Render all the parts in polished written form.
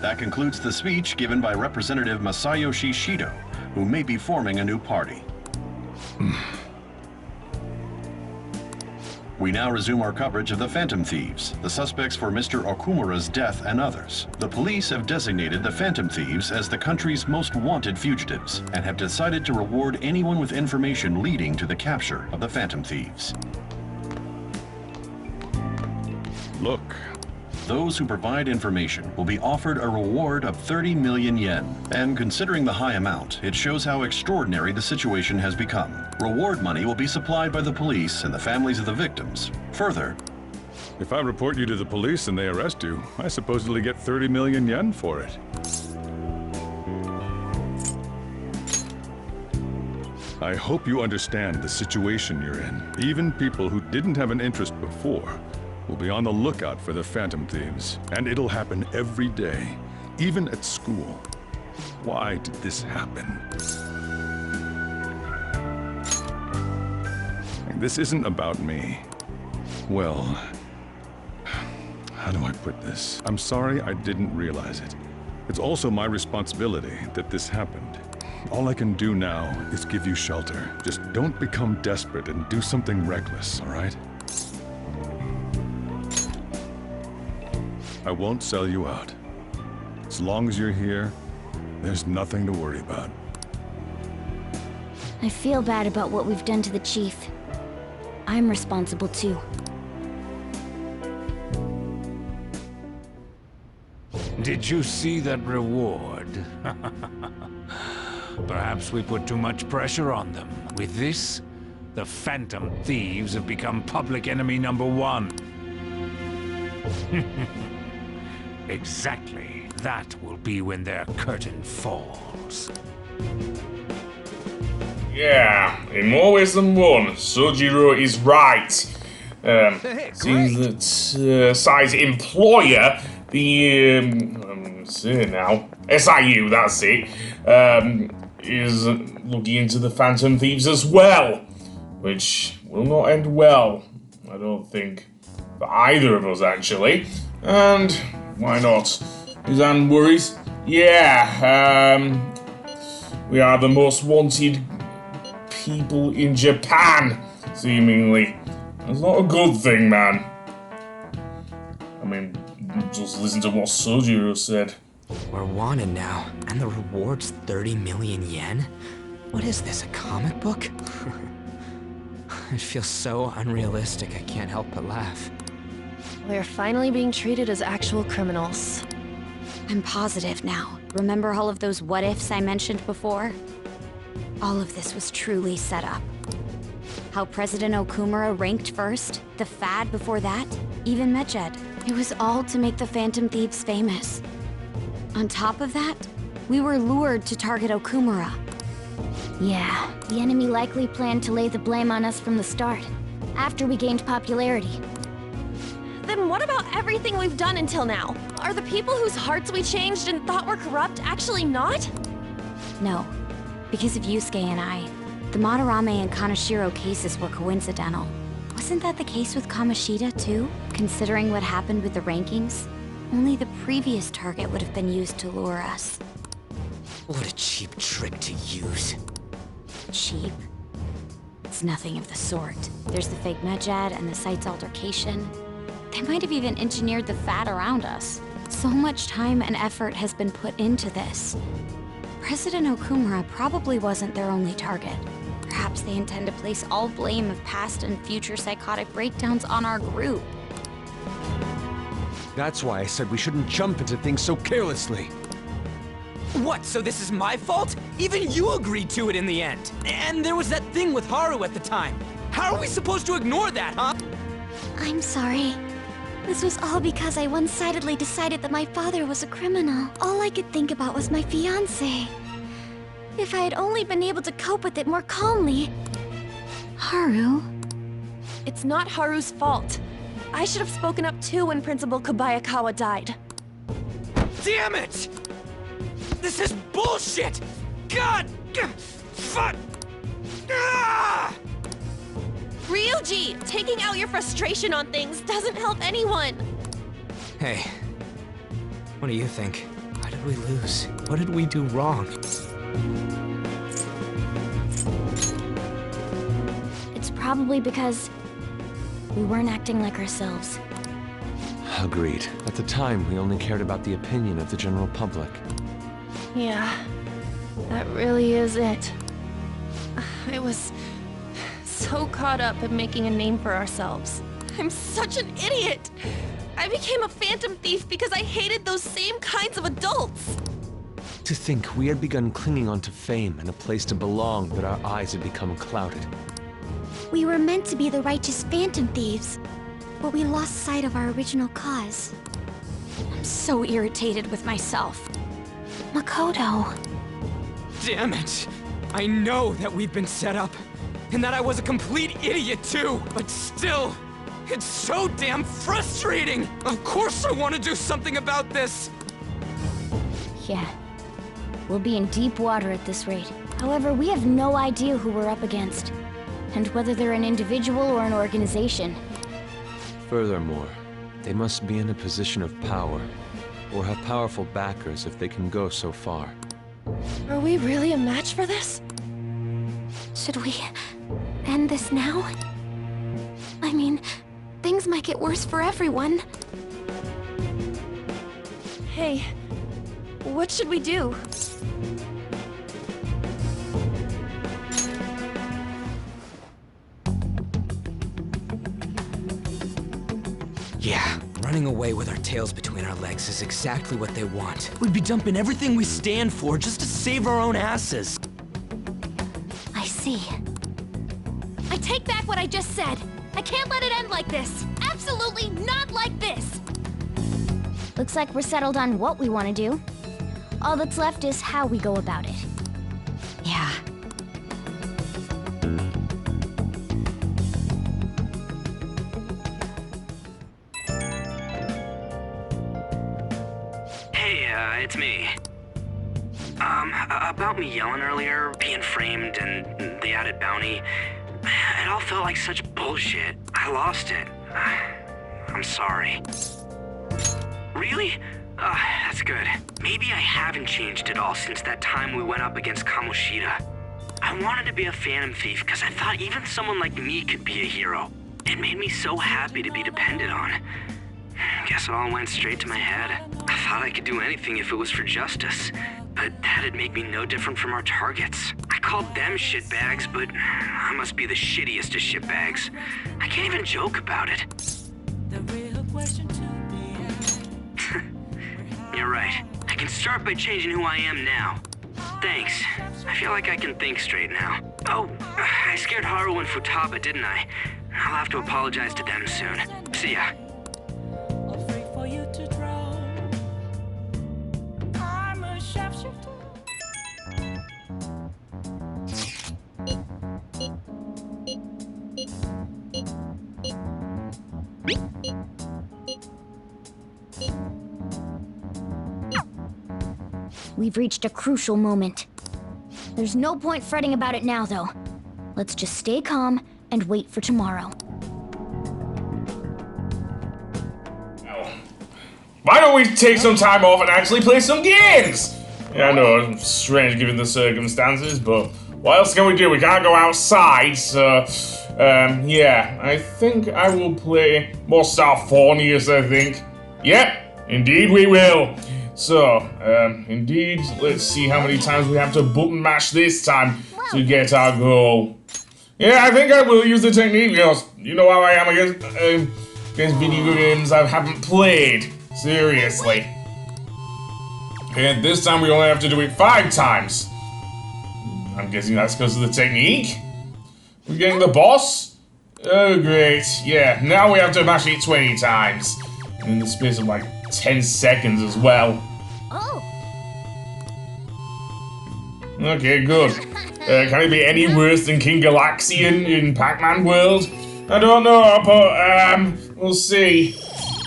That concludes the speech given by Representative Masayoshi Shido, who may be forming a new party. We now resume our coverage of the Phantom Thieves, the suspects for Mr. Okumura's death and others. The police have designated the Phantom Thieves as the country's most wanted fugitives and have decided to reward anyone with information leading to the capture of the Phantom Thieves. Look. Those who provide information will be offered a reward of 30 million yen. And considering the high amount, it shows how extraordinary the situation has become. Reward money will be supplied by the police and the families of the victims. Further, If I report you to the police and they arrest you, I supposedly get 30 million yen for it. I hope you understand the situation you're in. Even people who didn't have an interest before will be on the lookout for the Phantom Thieves. And it'll happen every day, even at school. Why did this happen? This isn't about me. Well, how do I put this? I'm sorry I didn't realize it. It's also my responsibility that this happened. All I can do now is give you shelter. Just don't become desperate and do something reckless, all right? I won't sell you out. As long as you're here, there's nothing to worry about. I feel bad about what we've done to the chief. I'm responsible too. Did you see that reward? Perhaps we put too much pressure on them. With this, the Phantom Thieves have become public enemy #1. Exactly. That will be when their curtain falls. Yeah, in more ways than one, Sojiro is right. Seems that Sai's employer, the I'm saying it now, SIU, that's it, is looking into the Phantom Thieves as well, which will not end well, I don't think, for either of us actually. And why not? Suzanne worries. Yeah, we are the most wanted people in Japan, seemingly. That's not a good thing, man. I mean, just listen to what Sojiro said. We're wanted now, and the reward's 30 million yen? What is this, a comic book? It feels so unrealistic, I can't help but laugh. We're finally being treated as actual criminals. I'm positive now. Remember all of those what-ifs I mentioned before? All of this was truly set up. How President Okumura ranked first, the Fad before that, even Medjed. It was all to make the Phantom Thieves famous. On top of that, we were lured to target Okumura. Yeah, the enemy likely planned to lay the blame on us from the start, after we gained popularity. Then what about everything we've done until now? Are the people whose hearts we changed and thought were corrupt actually not? No, because of Yusuke and I. The Madarame and Kaneshiro cases were coincidental. Wasn't that the case with Kamoshida too? Considering what happened with the rankings, only the previous target would have been used to lure us. What a cheap trick to use. Cheap? It's nothing of the sort. There's the fake Medjed and the site's altercation. They might have even engineered the Fad around us. So much time and effort has been put into this. President Okumura probably wasn't their only target. Perhaps they intend to place all blame of past and future psychotic breakdowns on our group. That's why I said we shouldn't jump into things so carelessly. What, so this is my fault? Even you agreed to it in the end. And there was that thing with Haru at the time. How are we supposed to ignore that, huh? I'm sorry. This was all because I one-sidedly decided that my father was a criminal. All I could think about was my fiancé. If I had only been able to cope with it more calmly. Haru? It's not Haru's fault. I should have spoken up too when Principal Kobayakawa died. Damn it! This is bullshit! God! Fuck! Ah! Ryuji! Taking out your frustration on things doesn't help anyone! Hey, What do you think? Why did we lose? What did we do wrong? It's probably because we weren't acting like ourselves. Agreed. At the time, we only cared about the opinion of the general public. Yeah, that really is it. I was so caught up in making a name for ourselves. I'm such an idiot! I became a Phantom Thief because I hated those same kinds of adults! To think we had begun clinging onto fame and a place to belong, but our eyes had become clouded. We were meant to be the righteous Phantom Thieves, but we lost sight of our original cause. I'm so irritated with myself. Makoto. Damn it! I know that we've been set up, and that I was a complete idiot too, but still, it's so damn frustrating! Of course I want to do something about this! Yeah. We'll be in deep water at this rate. However, we have no idea who we're up against, and whether they're an individual or an organization. Furthermore, they must be in a position of power, or have powerful backers if they can go so far. Are we really a match for this? Should we end this now? I mean, things might get worse for everyone. Hey, what should we do? Yeah, running away with our tails between our legs is exactly what they want. We'd be dumping everything we stand for just to save our own asses. I see. I take back what I just said. I can't let it end like this. Absolutely not like this. Looks like we're settled on what we want to do. All that's left is how we go about it. Yeah. Hey, it's me. About me yelling earlier, being framed, and the added bounty, it all felt like such bullshit. I lost it. I'm sorry. Really? That's good. Maybe I haven't changed at all since that time we went up against Kamoshida. I wanted to be a Phantom Thief because I thought even someone like me could be a hero. It made me so happy to be depended on. Guess it all went straight to my head. I thought I could do anything if it was for justice, but that'd make me no different from our targets. I called them shitbags, but I must be the shittiest of shitbags. I can't even joke about it. The real question to be You're right. I can start by changing who I am now. Thanks. I feel like I can think straight now. Oh, I scared Haru and Futaba, didn't I? I'll have to apologize to them soon. See ya. We've reached a crucial moment. There's no point fretting about it now, though. Let's just stay calm and wait for tomorrow. Why don't we take some time off and actually play some games? Yeah, I know, it's strange given the circumstances, but what else can we do? We can't go outside, so... yeah, I think I will play more Starphornius, I think. Yep, indeed we will. So, indeed, let's see how many times we have to button mash this time to get our goal. Yeah, I think I will use the technique because you know how I am against video games I haven't played. Seriously. And this time we only have to do it 5 times. I'm guessing that's because of the technique. We're getting the boss? Oh, great. Yeah, now we have to mash it 20 times. In the space of like 10 seconds as well. Oh. Okay, good. Can it be any worse than King Galaxian in Pac-Man World? I don't know, but we'll see.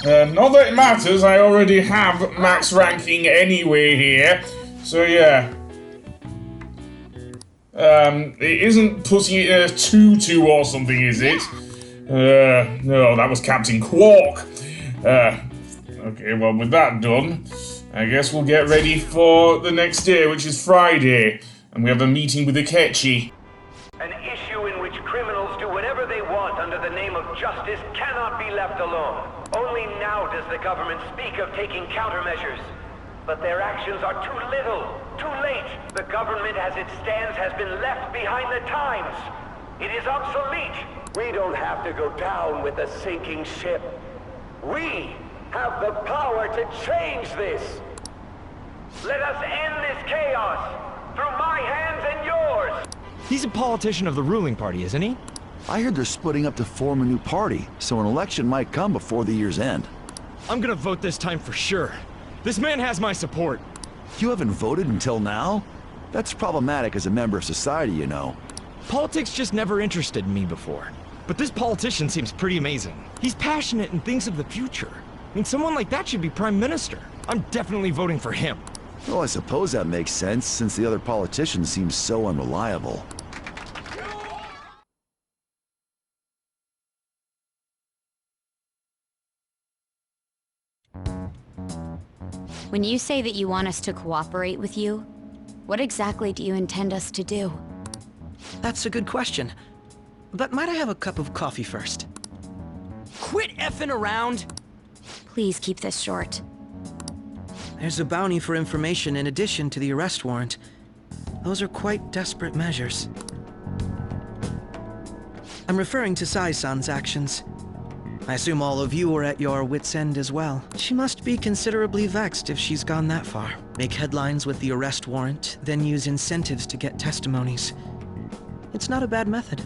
Not that it matters, I already have max ranking anyway here. So yeah. It isn't putting it 2-2 or something, is it? No, that was Captain Quark. Okay, well, with that done, I guess we'll get ready for the next day, which is Friday, and we have a meeting with Akechi. An issue in which criminals do whatever they want under the name of justice cannot be left alone. Only now does the government speak of taking countermeasures. But their actions are too little, too late. The government as it stands has been left behind the times. It is obsolete. We don't have to go down with the sinking ship. We have the power to change this. Let us end this chaos through my hands and yours. He's a politician of the ruling party, isn't he? I heard they're splitting up to form a new party, so an election might come before the year's end. I'm gonna vote this time for sure. This man has my support. You haven't voted until now? That's problematic as a member of society, you know. Politics just never interested me before. But this politician seems pretty amazing. He's passionate and thinks of the future. I mean, someone like that should be prime minister. I'm definitely voting for him. Well, I suppose that makes sense, since the other politicians seem so unreliable. When you say that you want us to cooperate with you, what exactly do you intend us to do? That's a good question. But might I have a cup of coffee first? Quit effing around! Please keep this short. There's a bounty for information in addition to the arrest warrant. Those are quite desperate measures. I'm referring to Sai-san's actions. I assume all of you are at your wit's end as well. She must be considerably vexed if she's gone that far. Make headlines with the arrest warrant, then use incentives to get testimonies. It's not a bad method.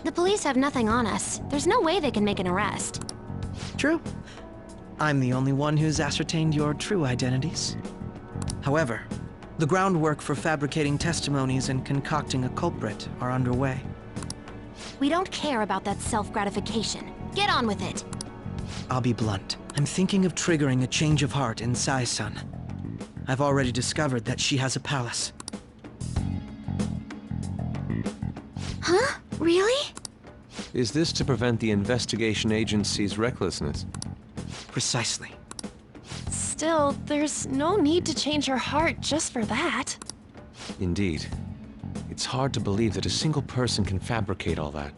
The police have nothing on us. There's no way they can make an arrest. True. I'm the only one who's ascertained your true identities. However, the groundwork for fabricating testimonies and concocting a culprit are underway. We don't care about that self-gratification. Get on with it. I'll be blunt. I'm thinking of triggering a change of heart in Sai-san. I've already discovered that she has a palace. Huh? Really? Is this to prevent the investigation agency's recklessness? Precisely. Still, there's no need to change her heart just for that. Indeed. It's hard to believe that a single person can fabricate all that.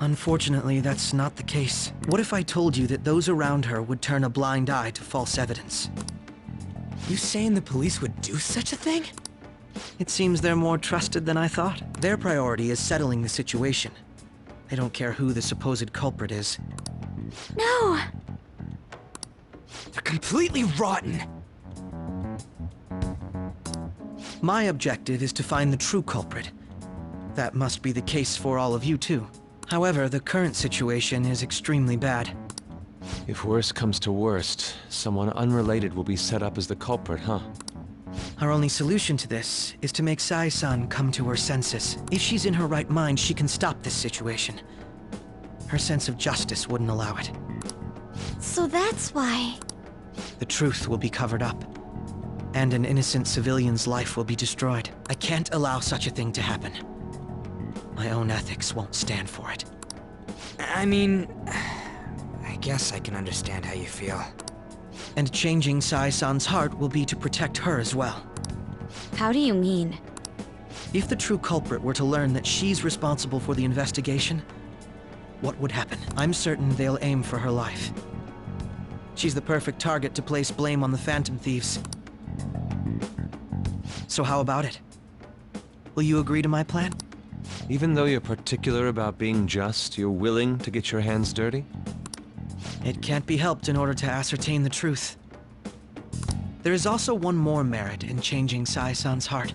Unfortunately, that's not the case. What if I told you that those around her would turn a blind eye to false evidence? You saying the police would do such a thing? It seems they're more trusted than I thought. Their priority is settling the situation. They don't care who the supposed culprit is. No! They're completely rotten! My objective is to find the true culprit. That must be the case for all of you too. However, the current situation is extremely bad. If worst comes to worst, someone unrelated will be set up as the culprit, huh? Our only solution to this is to make Sai-san come to her senses. If she's in her right mind, she can stop this situation. Her sense of justice wouldn't allow it. So that's why... The truth will be covered up, and an innocent civilian's life will be destroyed. I can't allow such a thing to happen. My own ethics won't stand for it. I mean... I guess I can understand how you feel. And changing Sai-san's heart will be to protect her as well. How do you mean? If the true culprit were to learn that she's responsible for the investigation, what would happen? I'm certain they'll aim for her life. She's the perfect target to place blame on the Phantom Thieves. So how about it? Will you agree to my plan? Even though you're particular about being just, you're willing to get your hands dirty? It can't be helped in order to ascertain the truth. There is also one more merit in changing Sai-san's heart.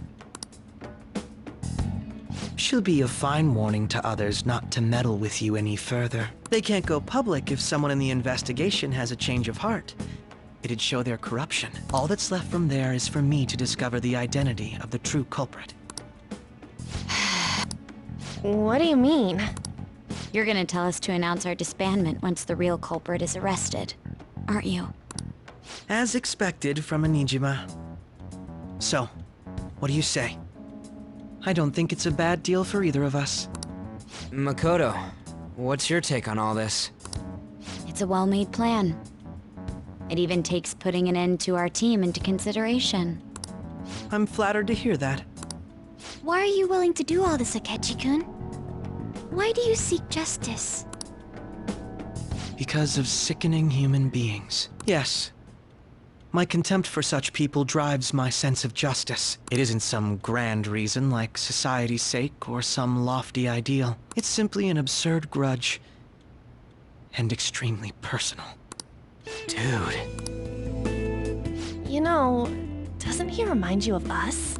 She'll be a fine warning to others not to meddle with you any further. They can't go public if someone in the investigation has a change of heart. It'd show their corruption. All that's left from there is for me to discover the identity of the true culprit. What do you mean? You're gonna tell us to announce our disbandment once the real culprit is arrested, aren't you? As expected from a Nijima. So, what do you say? I don't think it's a bad deal for either of us. Makoto, what's your take on all this? It's a well-made plan. It even takes putting an end to our team into consideration. I'm flattered to hear that. Why are you willing to do all this, Akechi-kun? Why do you seek justice? Because of sickening human beings. Yes. My contempt for such people drives my sense of justice. It isn't some grand reason like society's sake or some lofty ideal. It's simply an absurd grudge. And extremely personal. Dude. You know, doesn't he remind you of us?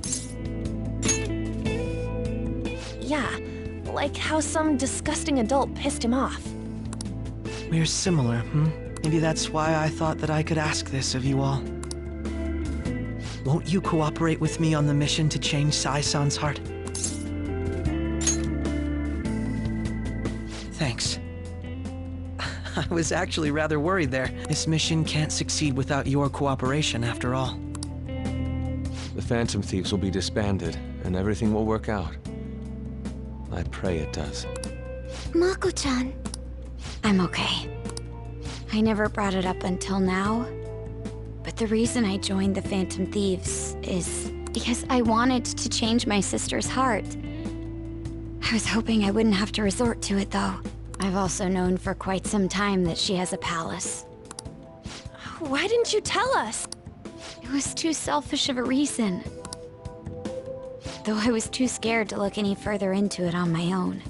Yeah, like how some disgusting adult pissed him off. We're similar, hmm? Maybe that's why I thought that I could ask this of you all. Won't you cooperate with me on the mission to change Sai-san's heart? Thanks. I was actually rather worried there. This mission can't succeed without your cooperation, after all. The Phantom Thieves will be disbanded, and everything will work out. I pray it does. Mako-chan. I'm okay. I never brought it up until now, but the reason I joined the Phantom Thieves is because I wanted to change my sister's heart. I was hoping I wouldn't have to resort to it, though. I've also known for quite some time that she has a palace. Why didn't you tell us? It was too selfish of a reason. Though I was too scared to look any further into it on my own.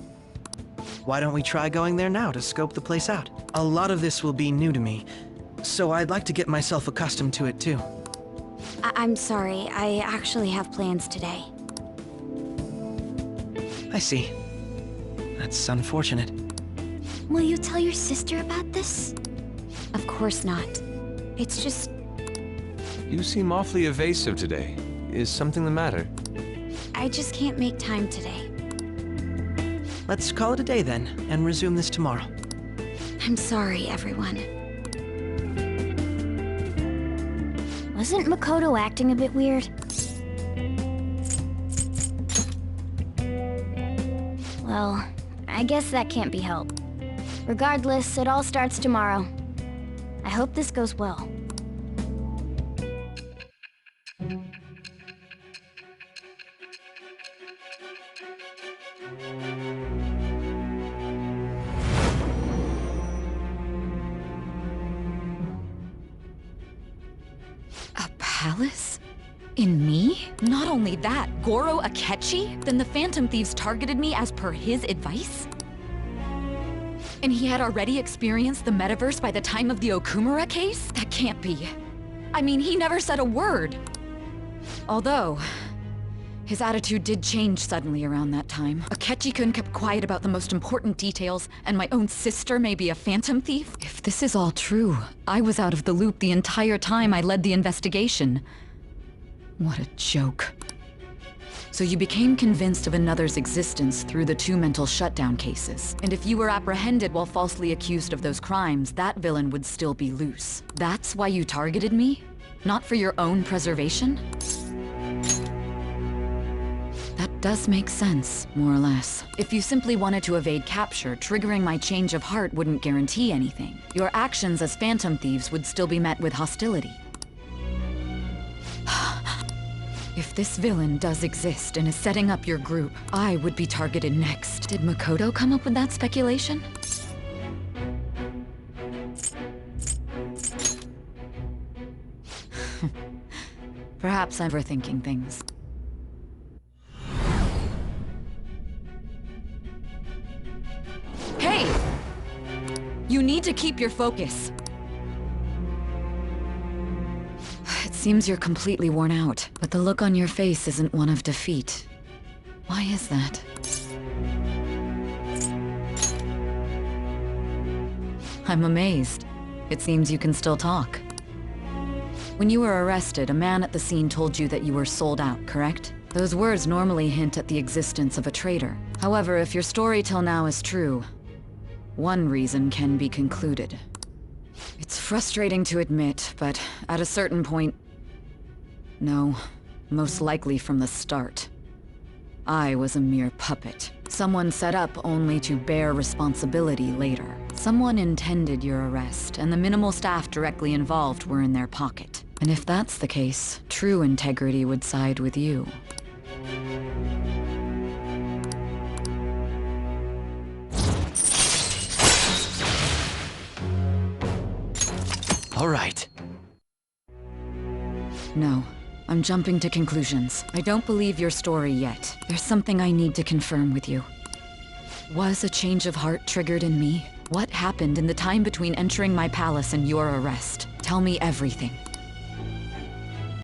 Why don't we try going there now to scope the place out? A lot of this will be new to me, so I'd like to get myself accustomed to it too. I'm sorry, I actually have plans today. I see. That's unfortunate. Will you tell your sister about this? Of course not. It's just... You seem awfully evasive today. Is something the matter? I just can't make time today. Let's call it a day then, and resume this tomorrow. I'm sorry, everyone. Wasn't Makoto acting a bit weird? Well, I guess that can't be helped. Regardless, it all starts tomorrow. I hope this goes well. A palace? In me? Not only that, Goro Akechi? Then the Phantom Thieves targeted me as per his advice? And he had already experienced the metaverse by the time of the Okumura case? That can't be. I mean, he never said a word. Although, his attitude did change suddenly around that time. Akechi-kun kept quiet about the most important details, and my own sister may be a Phantom Thief? If this is all true, I was out of the loop the entire time I led the investigation. What a joke. So you became convinced of another's existence through the 2 mental shutdown cases. And if you were apprehended while falsely accused of those crimes, that villain would still be loose. That's why you targeted me? Not for your own preservation? That does make sense, more or less. If you simply wanted to evade capture, triggering my change of heart wouldn't guarantee anything. Your actions as Phantom Thieves would still be met with hostility. If this villain does exist and is setting up your group, I would be targeted next. Did Makoto come up with that speculation? Perhaps I'm overthinking things. Hey! You need to keep your focus. It seems you're completely worn out, but the look on your face isn't one of defeat. Why is that? I'm amazed. It seems you can still talk. When you were arrested, a man at the scene told you that you were sold out, correct? Those words normally hint at the existence of a traitor. However, if your story till now is true, one reason can be concluded. It's frustrating to admit, but at a certain point... No, most likely from the start. I was a mere puppet, Someone set up only to bear responsibility later. Someone intended your arrest, and the minimal staff directly involved were in their pocket. And if that's the case, true integrity would side with you. All right. No. I'm jumping to conclusions. I don't believe your story yet. There's something I need to confirm with you. Was a change of heart triggered in me? What happened in the time between entering my palace and your arrest? Tell me everything.